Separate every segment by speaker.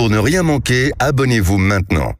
Speaker 1: Pour ne rien manquer, abonnez-vous maintenant.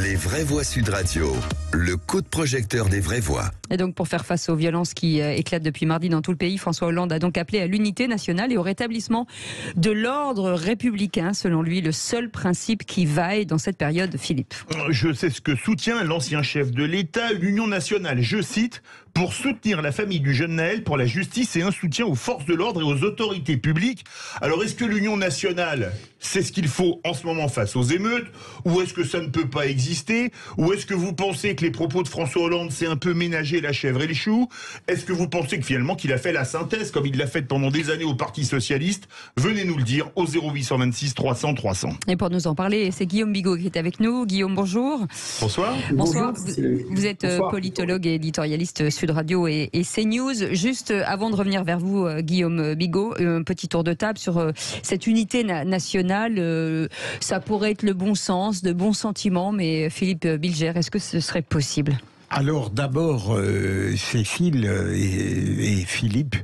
Speaker 1: Les Vraies Voix Sud Radio, le coup de projecteur des vraies voix.
Speaker 2: Et donc pour faire face aux violences qui éclatent depuis mardi dans tout le pays, François Hollande a donc appelé à l'unité nationale et au rétablissement de l'ordre républicain. Selon lui, le seul principe qui vaille dans cette période, Philippe.
Speaker 3: Je sais ce que soutient l'ancien chef de l'État, l'Union nationale. Je cite, pour soutenir la famille du jeune Naël, pour la justice et un soutien aux forces de l'ordre et aux autorités publiques. Alors est-ce que l'Union nationale, c'est ce qu'il faut en ce moment face aux émeutes? Ou est-ce que ça ne peut pas exister? Ou est-ce que vous pensez que les propos de François Hollande, c'est un peu ménager la chèvre et le chou? Est-ce que vous pensez que finalement qu'il a fait la synthèse comme il l'a fait pendant des années au Parti Socialiste? Venez nous le dire au 0826 300 300.
Speaker 2: Et pour nous en parler, c'est Guillaume Bigot qui est avec nous. Guillaume, bonjour.
Speaker 3: Bonsoir.
Speaker 2: Bonsoir. Vous êtes politologue et éditorialiste Sud Radio et CNews. Juste avant de revenir vers vous, Guillaume Bigot, un petit tour de table sur cette unité nationale. Ça pourrait être le bon sens, de bons sentiments, mais Philippe Bilger, est-ce que ce serait possible ?
Speaker 4: Alors d'abord, Cécile et Philippe,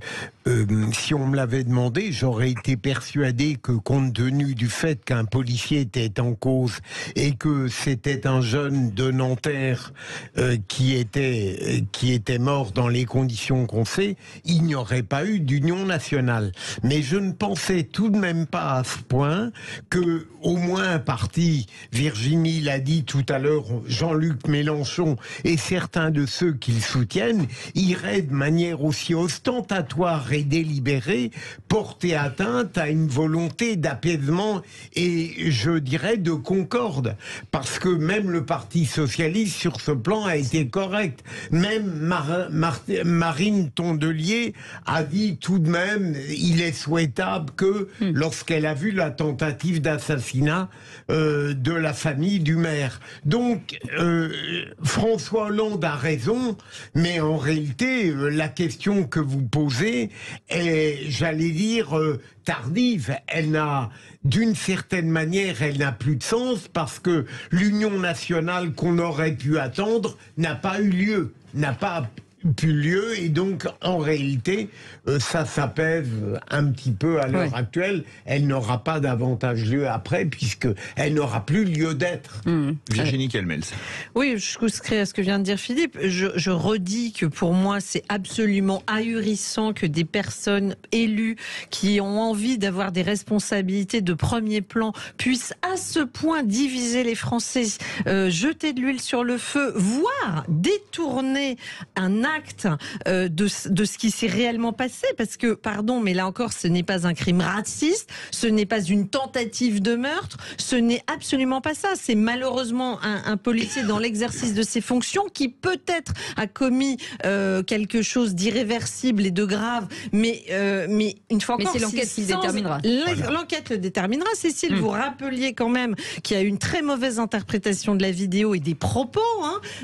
Speaker 4: si on me l'avait demandé, j'aurais été persuadé que compte tenu du fait qu'un policier était en cause et que c'était un jeune de Nanterre qui était mort dans les conditions qu'on sait, il n'y aurait pas eu d'union nationale. Mais je ne pensais tout de même pas à ce point que au moins un parti, Virginie l'a dit tout à l'heure, Jean-Luc Mélenchon et certains de ceux qu'ils soutiennent iraient de manière aussi ostentatoire et délibérée porter atteinte à une volonté d'apaisement et je dirais de concorde, parce que même le Parti Socialiste sur ce plan a été correct. Même Marine Tondelier a dit tout de même il est souhaitable que lorsqu'elle a vu la tentative d'assassinat de la famille du maire. Donc François Hollande a raison, mais en réalité, la question que vous posez est, j'allais dire, tardive. Elle n'a, d'une certaine manière, elle n'a plus de sens parce que l'union nationale qu'on aurait pu attendre n'a pas eu lieu, n'a pas plus lieu et donc en réalité ça s'apaise un petit peu à l'heure actuelle. Elle n'aura pas davantage lieu après puisque elle n'aura plus lieu d'être.
Speaker 3: Virginie Kelmels.
Speaker 5: Oui, je souscris à ce que vient de dire Philippe. Je redis que pour moi c'est absolument ahurissant que des personnes élues qui ont envie d'avoir des responsabilités de premier plan puissent à ce point diviser les Français, jeter de l'huile sur le feu, voire détourner un acte de ce qui s'est réellement passé, parce que, pardon, mais là encore, ce n'est pas un crime raciste, ce n'est pas une tentative de meurtre, ce n'est absolument pas ça. C'est malheureusement un policier dans l'exercice de ses fonctions qui peut-être a commis quelque chose d'irréversible et de grave, mais une fois encore...
Speaker 2: Mais c'est l'enquête qui le déterminera.
Speaker 5: L'enquête le déterminera. Cécile, vous rappeliez quand même qu'il y a eu une très mauvaise interprétation de la vidéo et des propos.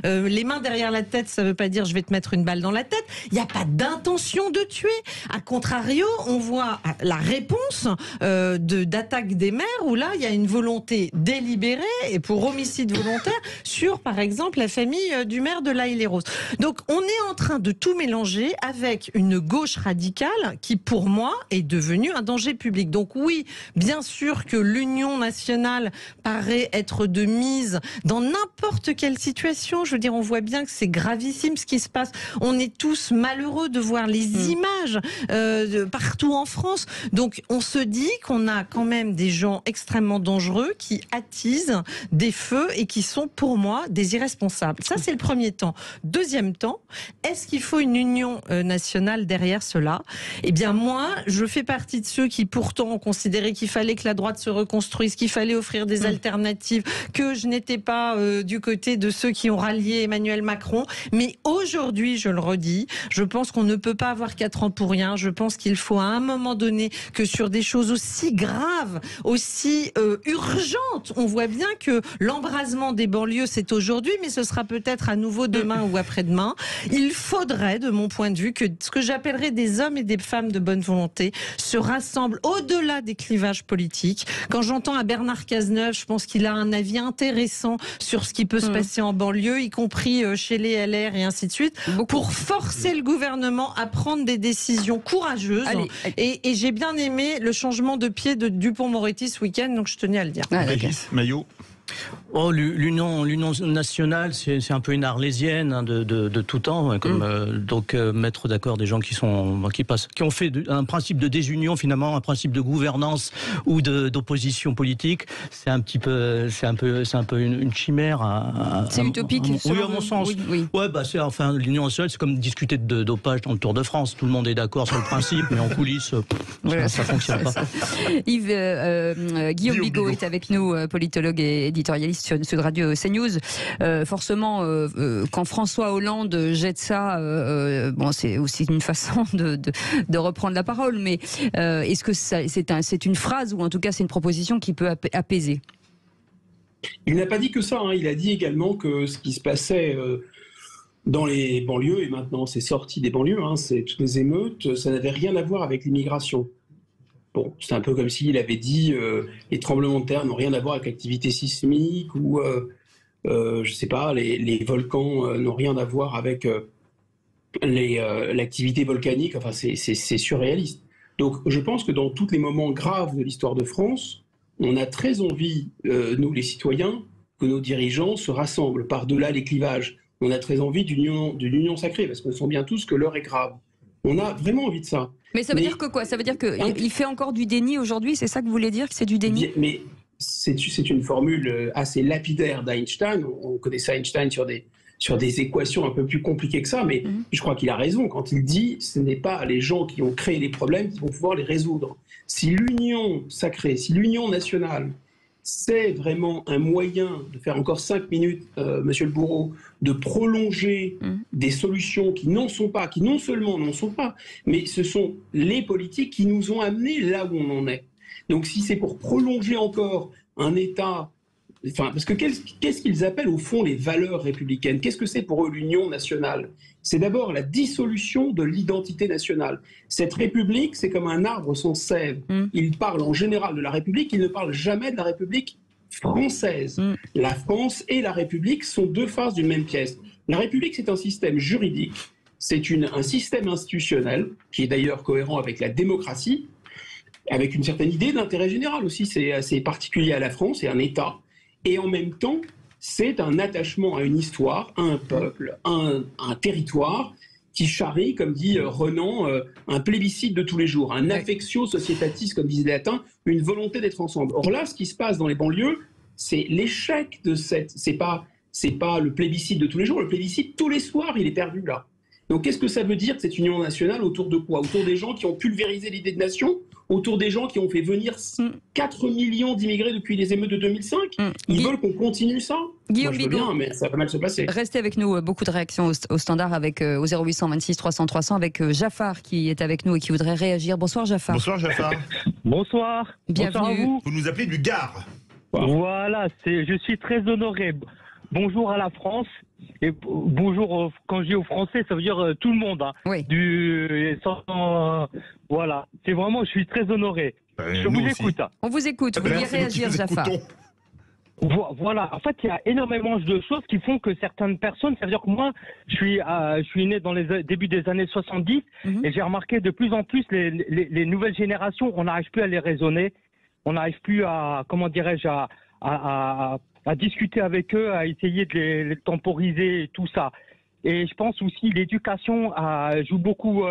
Speaker 5: Les mains derrière la tête, ça ne veut pas dire je vais te mettre une balle dans la tête. Il n'y a pas d'intention de tuer. A contrario, on voit la réponse d'attaque des maires où là, il y a une volonté délibérée et pour homicide volontaire sur, par exemple, la famille du maire de l'Haye-les-Roses. Donc, on est en train de tout mélanger avec une gauche radicale qui, pour moi, est devenue un danger public. Donc oui, bien sûr que l'union nationale paraît être de mise dans n'importe quelle situation. Je veux dire, on voit bien que c'est gravissime ce qui se passe. On est tous malheureux de voir les images partout en France. Donc on se dit qu'on a quand même des gens extrêmement dangereux qui attisent des feux et qui sont pour moi des irresponsables. Ça c'est le premier temps. Deuxième temps, est-ce qu'il faut une union nationale derrière cela? Eh bien moi, je fais partie de ceux qui pourtant ont considéré qu'il fallait que la droite se reconstruise, qu'il fallait offrir des alternatives, que je n'étais pas du côté de ceux qui ont rallié Emmanuel Macron. Mais aujourd'hui, je le redis, je pense qu'on ne peut pas avoir 4 ans pour rien. Je pense qu'il faut à un moment donné que sur des choses aussi graves, aussi urgentes, on voit bien que l'embrasement des banlieues, c'est aujourd'hui, mais ce sera peut-être à nouveau demain ou après-demain. Il faudrait, de mon point de vue, que ce que j'appellerais des hommes et des femmes de bonne volonté se rassemblent au-delà des clivages politiques. Quand j'entends à Bernard Cazeneuve, je pense qu'il a un avis intéressant sur ce qui peut se passer en banlieue, y compris chez les LR et ainsi de suite. pour forcer le gouvernement à prendre des décisions courageuses. Et j'ai bien aimé le changement de pied de Dupond-Moretti ce week-end, donc je tenais à le dire.
Speaker 3: Régis Maillot.
Speaker 6: Oh, l'union nationale, c'est un peu une arlésienne de tout temps, donc mettre d'accord des gens qui ont fait un principe de désunion, finalement un principe de gouvernance ou d'opposition politique, c'est un peu une chimère.
Speaker 2: C'est utopique.
Speaker 6: Oui, à mon sens.
Speaker 2: Oui.
Speaker 6: Ouais, l'union nationale, c'est comme discuter de dopage dans le Tour de France. Tout le monde est d'accord sur le principe, mais en coulisses, ça fonctionne pas.
Speaker 2: Guillaume Bigot est avec nous, politologue et éditorialiste sur Sud Radio CNews. Forcément, quand François Hollande jette ça, c'est aussi une façon de reprendre la parole, mais est-ce que c'est une phrase ou en tout cas c'est une proposition qui peut apaiser?
Speaker 7: Il n'a pas dit que ça, il a dit également que ce qui se passait dans les banlieues, et maintenant c'est sorti des banlieues, c'est toutes les émeutes, ça n'avait rien à voir avec l'immigration. Bon, c'est un peu comme s'il avait dit les tremblements de terre n'ont rien à voir avec l'activité sismique ou, je sais pas, les volcans n'ont rien à voir avec l'activité volcanique. Enfin, c'est surréaliste. Donc, je pense que dans tous les moments graves de l'histoire de France, on a très envie, nous les citoyens, que nos dirigeants se rassemblent par-delà les clivages. On a très envie d'une union sacrée, parce qu'on sent bien tous que l'heure est grave. On a vraiment envie de ça.
Speaker 2: Mais ça veut dire que quoi? Ça veut dire qu'il fait encore du déni aujourd'hui? C'est ça que vous voulez dire, que c'est du déni?
Speaker 7: Mais c'est une formule assez lapidaire d'Einstein. On connaissait Einstein sur des équations un peu plus compliquées que ça, mais je crois qu'il a raison quand il dit ce n'est pas les gens qui ont créé les problèmes qui vont pouvoir les résoudre. Si l'union sacrée, si l'union nationale, c'est vraiment un moyen de faire encore 5 minutes, monsieur le bourreau, de prolonger des solutions qui non seulement n'en sont pas, mais ce sont les politiques qui nous ont amenés là où on en est. Donc si c'est pour prolonger encore un État... parce que qu'est-ce qu'ils appellent au fond les valeurs républicaines? Qu'est-ce que c'est pour eux l'union nationale? C'est d'abord la dissolution de l'identité nationale. Cette République, c'est comme un arbre sans sève. Il parle en général de la République, il ne parle jamais de la République française. La France et la République sont deux faces d'une même pièce. La République, c'est un système juridique, c'est un système institutionnel, qui est d'ailleurs cohérent avec la démocratie, avec une certaine idée d'intérêt général aussi, c'est assez particulier à la France et à un État. Et en même temps, c'est un attachement à une histoire, à un peuple, à un territoire qui charrie, comme dit Renan, un plébiscite de tous les jours, un affectio societatis, comme disait les latins, une volonté d'être ensemble. Or là, ce qui se passe dans les banlieues, c'est l'échec de cette... C'est pas le plébiscite de tous les jours, le plébiscite tous les soirs, il est perdu là. Donc qu'est-ce que ça veut dire, cette union nationale, autour de quoi? Autour des gens qui ont pulvérisé l'idée de nation? Autour des gens qui ont fait venir 4 millions d'immigrés depuis les émeutes de 2005 Ils veulent qu'on continue ça?
Speaker 2: Guillaume
Speaker 7: Bigot, bien, mais ça va mal se passer.
Speaker 2: Restez avec nous, beaucoup de réactions au standard avec, au 0826 300 300 avec Jaffar qui est avec nous et qui voudrait réagir. Bonsoir Jaffar.
Speaker 3: Bonsoir Jaffar.
Speaker 8: Bonsoir.
Speaker 2: Bienvenue.
Speaker 8: Bonsoir à vous.
Speaker 3: Vous nous appelez du Gard.
Speaker 8: Voilà, je suis très honoré. Bonjour à la France. Et bonjour, quand je dis aux Français, ça veut dire tout le monde.
Speaker 2: Oui.
Speaker 8: Voilà, c'est vraiment, je suis très honoré. Je vous écoute.
Speaker 2: On vous écoute, vous vouliez réagir, Jaffar.
Speaker 8: Voilà, en fait, il y a énormément de choses qui font que certaines personnes, ça veut dire que moi, je suis né dans les débuts des années 70 et j'ai remarqué de plus en plus les nouvelles générations, on n'arrive plus à les raisonner, on n'arrive plus à, comment dirais-je, à discuter avec eux, à essayer de les temporiser et tout ça. Et je pense aussi l'éducation joue beaucoup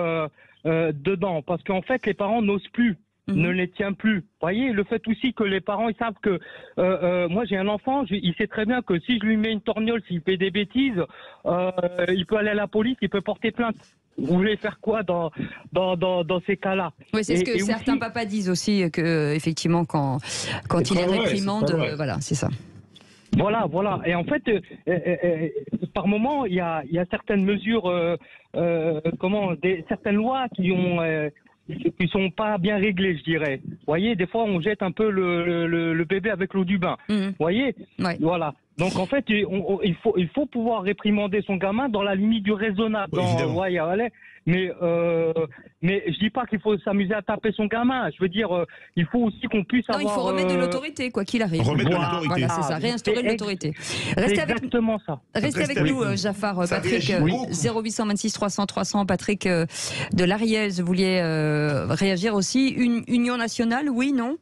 Speaker 8: dedans, parce qu'en fait, les parents n'osent plus. Ne les tient plus. Vous voyez, le fait aussi que les parents, ils savent que... moi, j'ai un enfant, il sait très bien que si je lui mets une torgnole, s'il fait des bêtises, il peut aller à la police, il peut porter plainte. Vous voulez faire quoi dans ces cas-là?
Speaker 2: Oui, c'est ce que certains papas disent aussi, que effectivement, quand il est réprimande, voilà, c'est ça.
Speaker 8: Voilà. Et en fait, par moment, il y a certaines mesures, certaines lois qui sont pas bien réglées, je dirais. Vous voyez, des fois, on jette un peu le bébé avec l'eau du bain. Vous voyez?
Speaker 2: Ouais.
Speaker 8: Voilà. Donc en fait, il faut pouvoir réprimander son gamin dans la limite du raisonnable. Mais je dis pas qu'il faut s'amuser à taper son gamin. Je veux dire, il faut aussi qu'on puisse avoir...
Speaker 2: il faut remettre de l'autorité, quoi qu'il arrive.
Speaker 3: Remettre de l'autorité.
Speaker 2: Voilà, c'est ça, réinstaurer de l'autorité.
Speaker 8: Restez exactement ça.
Speaker 2: Restez avec nous, Jaffar. Patrick, 0826 300 300. Patrick de l'Ariège, vous vouliez réagir aussi. Une union nationale, oui, non?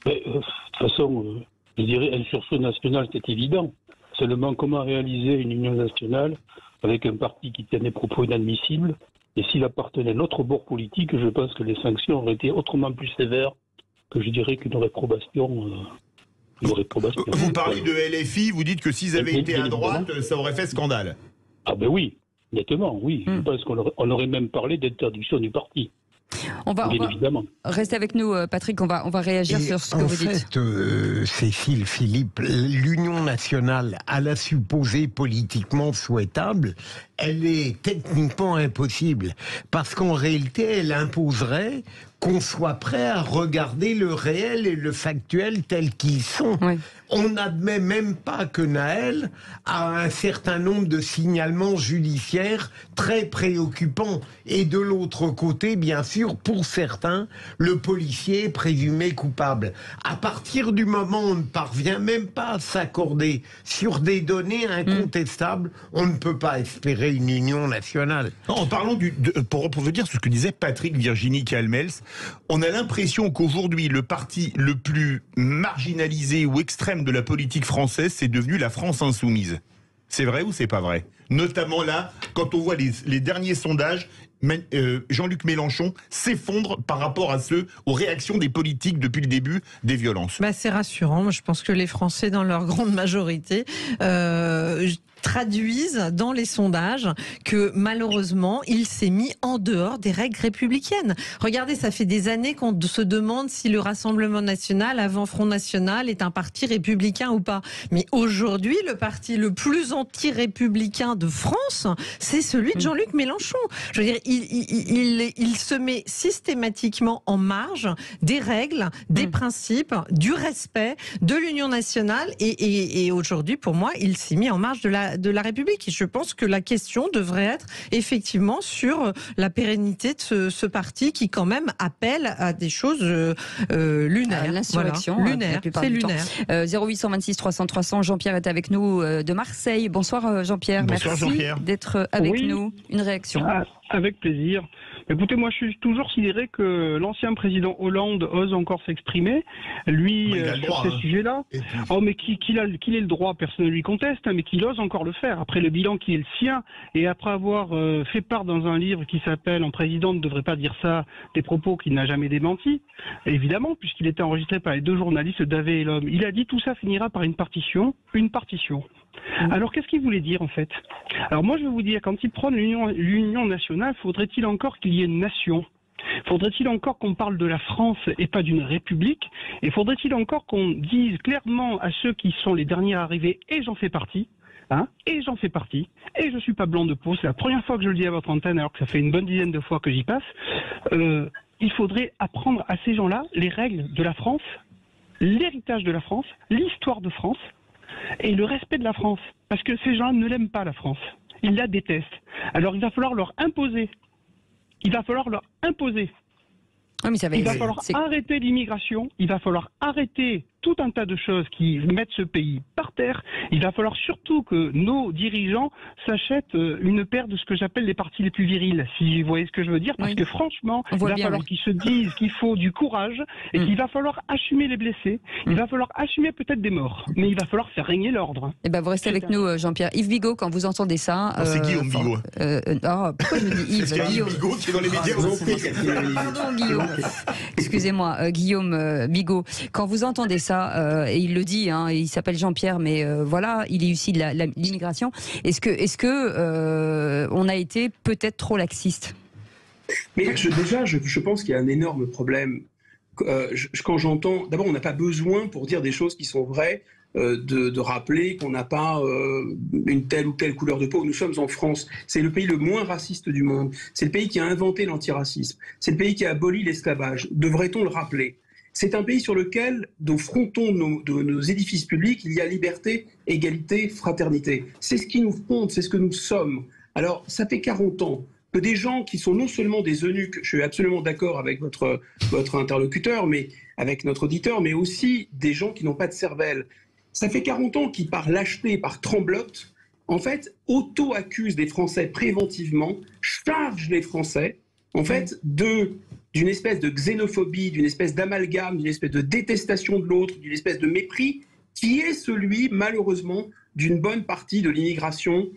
Speaker 9: De toute façon, je dirais un sursaut national, c'est évident. Seulement, comment réaliser une union nationale avec un parti qui tient des propos inadmissibles? Et s'il appartenait à notre bord politique, je pense que les sanctions auraient été autrement plus sévères que je dirais qu'une réprobation.
Speaker 3: Vous parlez de LFI, vous dites que s'ils avaient été à droite, ça aurait fait scandale.
Speaker 9: Ah ben oui, nettement, oui. Je pense qu'on aurait même parlé d'interdiction du parti.
Speaker 2: On va rester avec nous, Patrick. On va réagir sur ce que vous dites.
Speaker 4: En fait, Cécile, Philippe, l'union nationale, à la supposer politiquement souhaitable, elle est techniquement impossible. Parce qu'en réalité, elle imposerait qu'on soit prêt à regarder le réel et le factuel tels qu'ils sont. Oui. On n'admet même pas que Nahel a un certain nombre de signalements judiciaires très préoccupants. Et de l'autre côté, bien sûr, pour certains, le policier est présumé coupable. À partir du moment où on ne parvient même pas à s'accorder sur des données incontestables, on ne peut pas espérer une union nationale.
Speaker 3: Non, en parlant pour vous dire ce que disait Patrick Virginie Calmels, on a l'impression qu'aujourd'hui, le parti le plus marginalisé ou extrême de la politique française, c'est devenu la France insoumise. C'est vrai ou c'est pas vrai? Notamment là, quand on voit les derniers sondages, Jean-Luc Mélenchon s'effondre par rapport aux réactions des politiques depuis le début des violences.
Speaker 5: C'est rassurant. Moi, je pense que les Français, dans leur grande majorité, traduisent dans les sondages que malheureusement il s'est mis en dehors des règles républicaines. Regardez, ça fait des années qu'on se demande si le Rassemblement national, avant Front National, est un parti républicain ou pas. Mais aujourd'hui, le parti le plus anti-républicain de France, c'est celui de Jean-Luc Mélenchon. Je veux dire, il se met systématiquement en marge des règles, des principes, du respect de l'Union nationale et aujourd'hui, pour moi, il s'est mis en marge de la République. Et je pense que la question devrait être effectivement sur la pérennité de ce parti qui quand même appelle à des choses lunaires.
Speaker 2: L'insurrection.
Speaker 5: Voilà. Lunaire, c'est lunaire.
Speaker 2: 0826 300 300, Jean-Pierre est avec nous de Marseille. Bonsoir Jean-Pierre.
Speaker 3: Bonsoir,
Speaker 2: merci
Speaker 3: Jean-Pierre
Speaker 2: d'être avec nous. Une réaction.
Speaker 10: Avec plaisir. Écoutez, moi je suis toujours sidéré que l'ancien président Hollande ose encore s'exprimer, lui, sur ces sujets-là. Oh, mais qu'il ait le droit, personne ne lui conteste, mais qu'il ose encore le faire, après le bilan qui est le sien, et après avoir fait part dans un livre qui s'appelle « Un président ne devrait pas dire ça », des propos qu'il n'a jamais démentis, évidemment, puisqu'il était enregistré par les deux journalistes Davé et L'Homme. Il a dit « tout ça finira par une partition ». Alors qu'est-ce qu'il voulait dire en fait? Alors moi je vais vous dire, quand il prône l'union nationale, faudrait-il encore qu'il y ait une nation? Faudrait-il encore qu'on parle de la France et pas d'une république? Et faudrait-il encore qu'on dise clairement à ceux qui sont les derniers arrivés, et j'en fais partie, et je suis pas blanc de peau, c'est la première fois que je le dis à votre antenne alors que ça fait une bonne dizaine de fois que j'y passe, il faudrait apprendre à ces gens-là les règles de la France, l'héritage de la France, l'histoire de France, et le respect de la France. Parce que ces gens ne l'aiment pas, la France. Ils la détestent. Alors il va falloir leur imposer. Il va falloir arrêter l'immigration. Il va falloir arrêter tout un tas de choses qui mettent ce pays par terre. Il va falloir surtout que nos dirigeants s'achètent une paire de ce que j'appelle les partis les plus virils, si vous voyez ce que je veux dire, parce que franchement, il va falloir qu'ils se disent qu'il faut du courage et qu'il va falloir assumer les blessés, il va falloir assumer peut-être des morts, mais il va falloir faire régner l'ordre.
Speaker 2: Et vous restez avec nous, Jean-Pierre. Yves Bigot, quand vous entendez ça...
Speaker 3: c'est Guillaume Bigot.
Speaker 2: Pourquoi je dis Yves?
Speaker 3: Guillaume Bigot qui est dans les médias.
Speaker 2: Pardon, Guillaume. Excusez-moi, Guillaume Bigot. Quand vous entendez ça, et il le dit, il s'appelle Jean-Pierre, mais voilà, il est issu de l'immigration. Est-ce que on a été peut-être trop laxiste?
Speaker 7: Mais je pense qu'il y a un énorme problème. Quand j'entends, d'abord, on n'a pas besoin pour dire des choses qui sont vraies. De rappeler qu'on n'a pas une telle ou telle couleur de peau. Nous sommes en France. C'est le pays le moins raciste du monde. C'est le pays qui a inventé l'antiracisme. C'est le pays qui a aboli l'esclavage. Devrait-on le rappeler? c'est un pays sur lequel, au fronton de nos édifices publics, il y a liberté, égalité, fraternité. C'est ce qui nous fonde, c'est ce que nous sommes. Alors, ça fait 40 ans que des gens qui sont non seulement des eunuques, je suis absolument d'accord avec votre interlocuteur, mais avec notre auditeur, mais aussi des gens qui n'ont pas de cervelle. Ça fait 40 ans qu'ils, par lâcheté, par tremblote, en fait, auto-accusent des Français préventivement, chargent les Français, en fait, d'une espèce de xénophobie, d'une espèce d'amalgame, d'une espèce de détestation de l'autre, d'une espèce de mépris, qui est celui, malheureusement, d'une bonne partie de l'immigration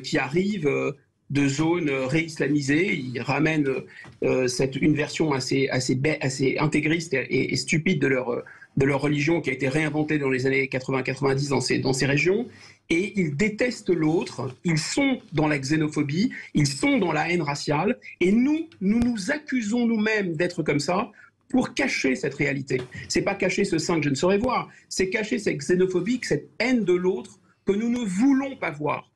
Speaker 7: qui arrive de zones réislamisées. Ils ramènent une version assez intégriste et stupide de leur religion qui a été réinventée dans les années 80-90 dans ces régions. Et ils détestent l'autre, ils sont dans la xénophobie, ils sont dans la haine raciale. Et nous nous accusons nous-mêmes d'être comme ça pour cacher cette réalité. C'est pas cacher ce sein que je ne saurais voir, c'est cacher cette xénophobie, cette haine de l'autre que nous ne voulons pas voir.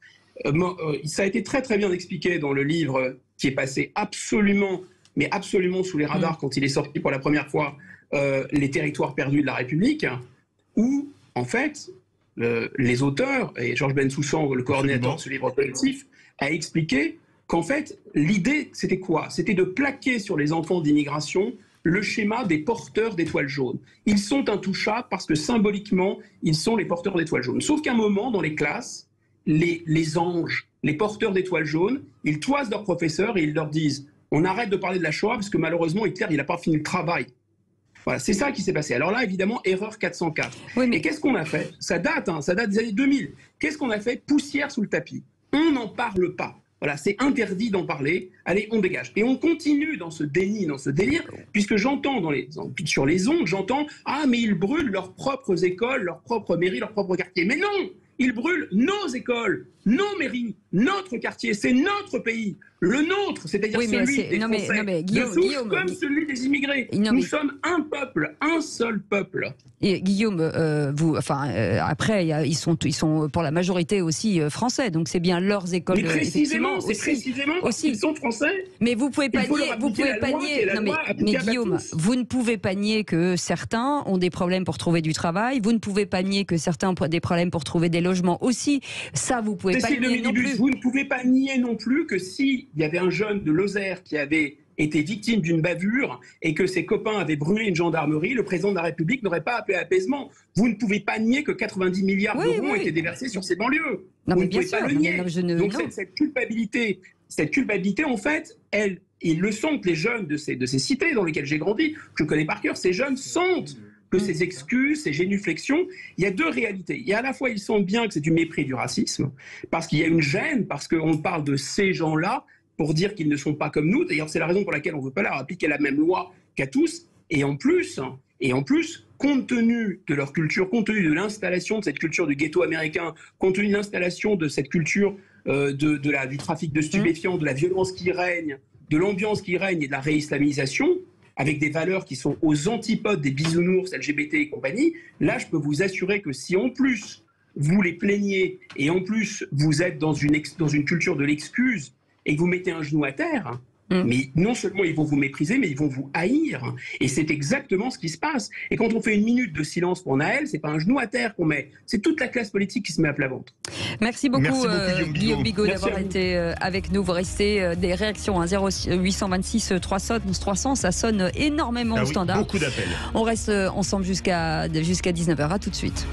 Speaker 7: Ça a été très très bien expliqué dans le livre qui est passé absolument sous les radars quand il est sorti pour la première fois, Les territoires perdus de la République, où en fait les auteurs, et Georges Bensoussan, le coordinateur de ce livre collectif, a expliqué qu'en fait l'idée c'était quoi? C'était de plaquer sur les enfants d'immigration le schéma des porteurs d'étoiles jaunes. Ils sont intouchables parce que symboliquement ils sont les porteurs d'étoiles jaunes. Sauf qu'à un moment dans les classes, les anges, les porteurs d'étoiles jaunes, ils toisent leurs professeurs et ils leur disent « on arrête de parler de la Shoah parce que malheureusement Hitler, il n'a pas fini le travail ». Voilà, c'est ça qui s'est passé. Alors là, évidemment, erreur 404. Oui, mais... Et qu'est-ce qu'on a fait? Ça date des années 2000. Qu'est-ce qu'on a fait? Poussière sous le tapis. On n'en parle pas. Voilà, c'est interdit d'en parler. Allez, on dégage. Et on continue dans ce déni, dans ce délire, puisque j'entends sur les ondes, j'entends « ah, mais ils brûlent leurs propres écoles, leurs propres mairies, leurs propres quartiers ». Mais non! Ils brûlent nos écoles, nos mairies, notre quartier, c'est notre pays, le nôtre, c'est-à-dire celui des Français, Guillaume, comme celui des immigrés. Nous sommes un peuple, un seul peuple.
Speaker 2: Et Guillaume, après, ils sont pour la majorité aussi français, donc c'est bien leurs écoles.
Speaker 7: Mais précisément, c'est précisément parce qu'ils sont français.
Speaker 2: Mais vous pouvez pas nier, mais Guillaume, vous ne pouvez pas nier que certains ont des problèmes pour trouver du travail. Vous ne pouvez pas nier que certains ont des problèmes pour trouver des logements aussi. Ça, vous pouvez pas nier non plus.
Speaker 7: Vous ne pouvez pas nier non plus que s'il y avait un jeune de Lozère qui avait été victime d'une bavure et que ses copains avaient brûlé une gendarmerie, le président de la République n'aurait pas appelé à apaisement. Vous ne pouvez pas nier que 90 milliards d'euros ont été déversés sur ces banlieues.
Speaker 2: Non,
Speaker 7: vous
Speaker 2: mais
Speaker 7: ne pouvez pas le nier. Donc cette culpabilité, en fait, ils le sentent, les jeunes de ces cités dans lesquelles j'ai grandi, je connais par cœur, ces jeunes sentent que ces excuses, ces génuflexions, il y a deux réalités. Il y a à la fois, ils sentent bien que c'est du mépris, du racisme, parce qu'il y a une gêne, parce qu'on parle de ces gens-là pour dire qu'ils ne sont pas comme nous. D'ailleurs, c'est la raison pour laquelle on ne veut pas leur appliquer la même loi qu'à tous. Et en plus, compte tenu de leur culture, compte tenu de l'installation de cette culture du ghetto américain, compte tenu de l'installation de cette culture du trafic de stupéfiants, de la violence qui règne, de l'ambiance qui règne et de la réislamisation, avec des valeurs qui sont aux antipodes des bisounours, LGBT et compagnie, là, je peux vous assurer que si en plus vous les plaignez et en plus vous êtes dans une culture de l'excuse et que vous mettez un genou à terre, mais non seulement ils vont vous mépriser, mais ils vont vous haïr. Et c'est exactement ce qui se passe. Et quand on fait une minute de silence pour Nahel, c'est pas un genou à terre qu'on met, c'est toute la classe politique qui se met à plat ventre.
Speaker 2: Merci beaucoup Guillaume Bigot d'avoir été avec nous. Vous restez des réactions, 0826 300, ça sonne énormément au standard.
Speaker 3: Beaucoup d'appels.
Speaker 2: On reste ensemble jusqu'à 19h. À tout de suite.